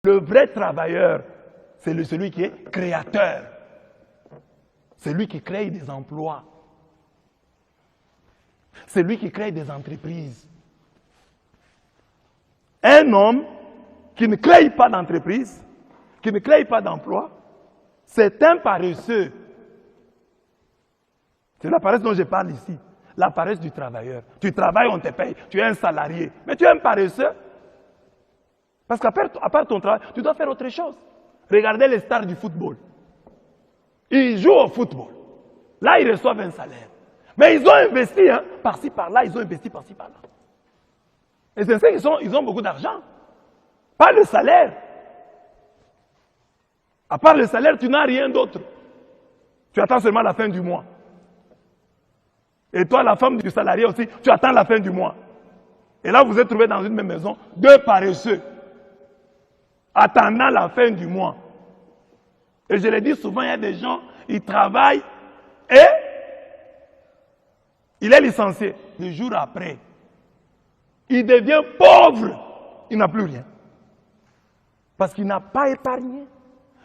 Le vrai travailleur, c'est celui qui est créateur. C'est lui qui crée des emplois. C'est lui qui crée des entreprises. Un homme qui ne crée pas d'entreprise, qui ne crée pas d'emploi, c'est un paresseux. C'est la paresse dont je parle ici. La paresse du travailleur. Tu travailles, on te paye. Tu es un salarié. Mais tu es un paresseux. Parce qu'à part ton travail, tu dois faire autre chose. Regardez les stars du football. Ils jouent au football. Là, ils reçoivent un salaire. Mais ils ont investi, hein, par-ci, par-là, ils ont investi par-ci, par-là. Et c'est ça qu'ils ont beaucoup d'argent. Pas le salaire. À part le salaire, tu n'as rien d'autre. Tu attends seulement la fin du mois. Et toi, la femme du salarié aussi, tu attends la fin du mois. Et là, vous êtes trouvés dans une même maison, deux paresseux, attendant la fin du mois. Et je l'ai dit souvent, il y a des gens, ils travaillent et il est licencié. Le jour après, il devient pauvre. Il n'a plus rien. Parce qu'il n'a pas épargné.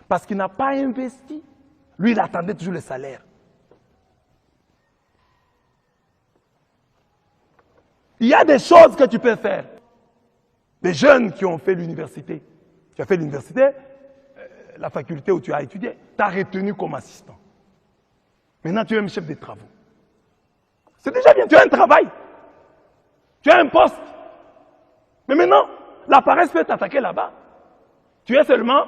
Parce qu'il n'a pas investi. Lui, il attendait toujours le salaire. Il y a des choses que tu peux faire. Des jeunes qui ont fait l'université. Tu as fait l'université, la faculté où tu as étudié, tu as retenu comme assistant. Maintenant, tu es un chef de travaux. C'est déjà bien, tu as un travail. Tu as un poste. Mais maintenant, la paresse peut t'attaquer là-bas. Tu es seulement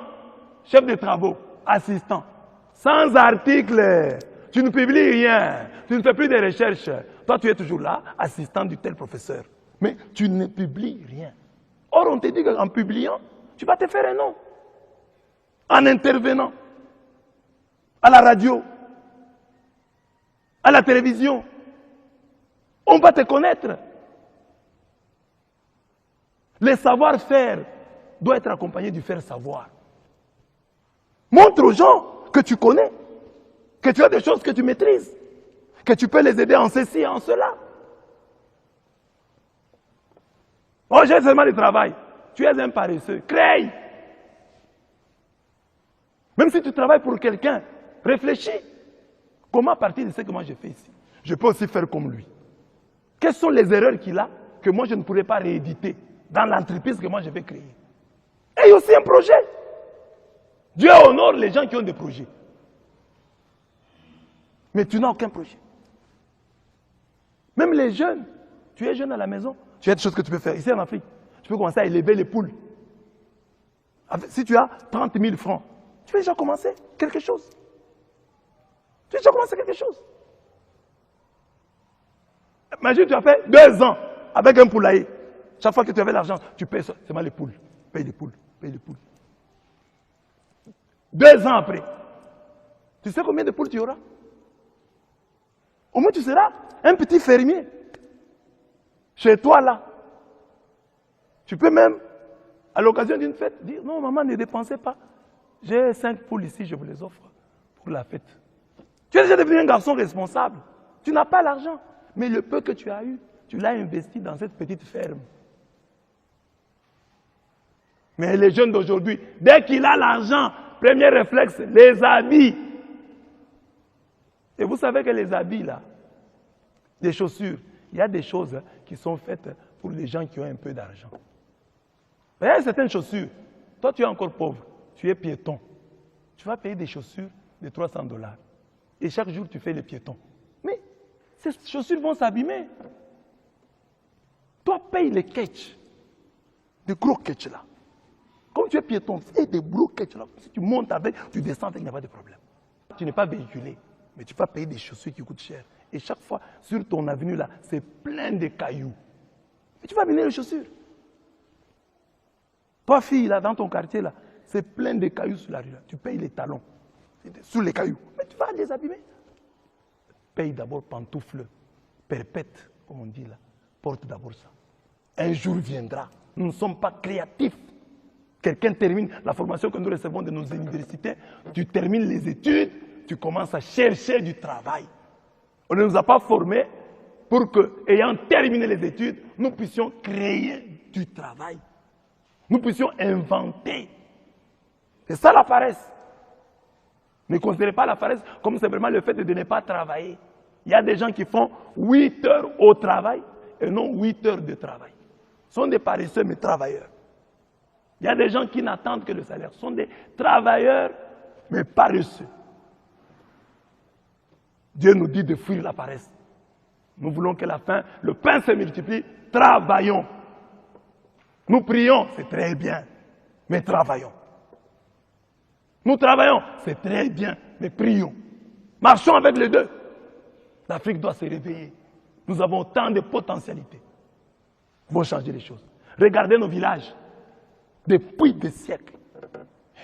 chef de travaux, assistant. Sans article. Tu ne publies rien. Tu ne fais plus de recherches. Toi, tu es toujours là, assistant du tel professeur. Mais tu ne publies rien. Or, on te dit qu'en publiant, tu vas te faire un nom. En intervenant. À la radio. À la télévision. On va te connaître. Le savoir-faire doit être accompagné du faire-savoir. Montre aux gens que tu connais, que tu as des choses que tu maîtrises, que tu peux les aider en ceci et en cela. Oh, j'ai seulement du travail. Tu es un paresseux. Crée. Même si tu travailles pour quelqu'un, réfléchis. Comment, à partir de ce que moi j'ai fait ici, je peux aussi faire comme lui? Quelles sont les erreurs qu'il a que moi je ne pourrais pas rééditer dans l'entreprise que moi je vais créer? Et il y a aussi un projet. Dieu honore les gens qui ont des projets. Mais tu n'as aucun projet. Même les jeunes, tu es jeune à la maison, tu as des choses que tu peux faire. Ici en Afrique, tu peux commencer à élever les poules. Si tu as 30 000 francs, tu peux déjà commencer quelque chose. Tu peux déjà commencer quelque chose. Imagine, tu as fait 2 ans avec un poulailler. Chaque fois que tu avais l'argent, tu payes seulement les poules. Paye les poules, paye les poules. 2 ans après, tu sais combien de poules tu auras? Au moins tu seras un petit fermier. Chez toi là. Tu peux même, à l'occasion d'une fête, dire non maman, ne dépensez pas. J'ai 5 poules ici, je vous les offre pour la fête. Tu es déjà devenu un garçon responsable. Tu n'as pas l'argent. Mais le peu que tu as eu, tu l'as investi dans cette petite ferme. Mais les jeunes d'aujourd'hui, dès qu'il a l'argent, premier réflexe, les habits. Et vous savez que les habits là, les chaussures, il y a des choses qui sont faites pour les gens qui ont un peu d'argent. Il y a certaines chaussures, toi tu es encore pauvre, tu es piéton. Tu vas payer des chaussures de 300 $. Et chaque jour tu fais les piétons. Mais ces chaussures vont s'abîmer. Toi paye les ketchs, des gros ketchs là. Comme tu es piéton, et des gros ketchs là, si tu montes avec, tu descends avec, il n'y a pas de problème. Tu n'es pas véhiculé, mais tu vas payer des chaussures qui coûtent cher. Et chaque fois, sur ton avenue là, c'est plein de cailloux. Et tu vas amener les chaussures. Toi, fille, là, dans ton quartier là, c'est plein de cailloux sur la rue là. Tu payes les talons, sous les cailloux. Mais tu vas les abîmer. Paye d'abord pantoufles, perpètes, comme on dit là. Porte d'abord ça. Un jour viendra. Nous ne sommes pas créatifs. Quelqu'un termine la formation que nous recevons de nos universités, tu termines les études, tu commences à chercher du travail. On ne nous a pas formés pour que, ayant terminé les études, nous puissions créer du travail. Nous puissions inventer. C'est ça la paresse. Ne considérez pas la paresse comme simplement le fait de ne pas travailler. Il y a des gens qui font 8 heures au travail et non 8 heures de travail. Ce sont des paresseux mais travailleurs. Il y a des gens qui n'attendent que le salaire. Ce sont des travailleurs mais paresseux. Dieu nous dit de fuir la paresse. Nous voulons que le pain se multiplie. Travaillons. Nous prions, c'est très bien, mais travaillons. Nous travaillons, c'est très bien, mais prions. Marchons avec les deux. L'Afrique doit se réveiller. Nous avons tant de potentialités. Il faut changer les choses. Regardez nos villages. Depuis des siècles.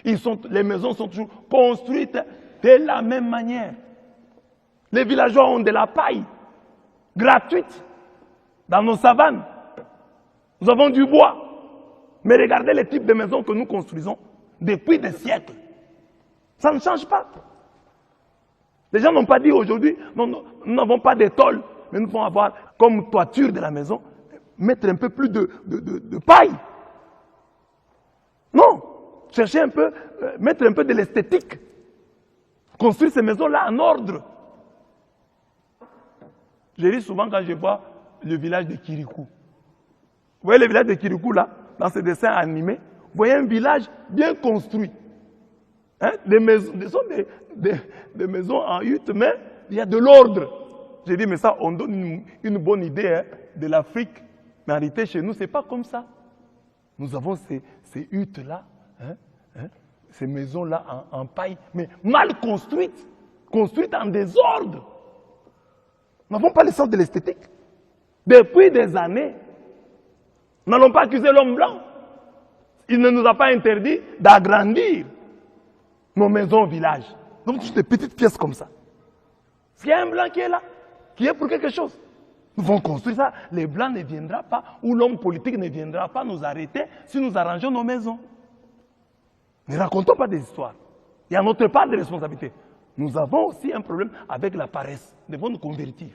Les maisons sont toujours construites de la même manière. Les villageois ont de la paille gratuite dans nos savanes. Nous avons du bois. Mais regardez les types de maisons que nous construisons depuis des siècles. Ça ne change pas. Les gens n'ont pas dit aujourd'hui, nous n'avons pas de tôle, mais nous devons avoir comme toiture de la maison, mettre un peu plus de paille. Non, chercher un peu, mettre un peu de l'esthétique. Construire ces maisons-là en ordre. Je ris souvent quand je vois le village de Kirikou. Vous voyez le village de Kirikou là, dans ce dessin animé, vous voyez un village bien construit. Hein? Ce sont des maisons en hutte, mais il y a de l'ordre. J'ai dit, mais ça, on donne une bonne idée hein, de l'Afrique. Mais en réalité, chez nous, ce n'est pas comme ça. Nous avons ces huttes-là, ces maisons-là en paille, mais mal construites, construites en désordre. Nous n'avons pas le sens de l'esthétique. Depuis des années, nous n'allons pas accuser l'homme blanc. Il ne nous a pas interdit d'agrandir nos maisons au village. Donc, des petites pièces comme ça. S'il y a un blanc qui est là, qui est pour quelque chose, nous devons construire ça. Les blancs ne viendront pas, ou l'homme politique ne viendra pas nous arrêter si nous arrangeons nos maisons. Ne racontons pas des histoires. Il y a notre part de responsabilité. Nous avons aussi un problème avec la paresse. Nous devons nous convertir.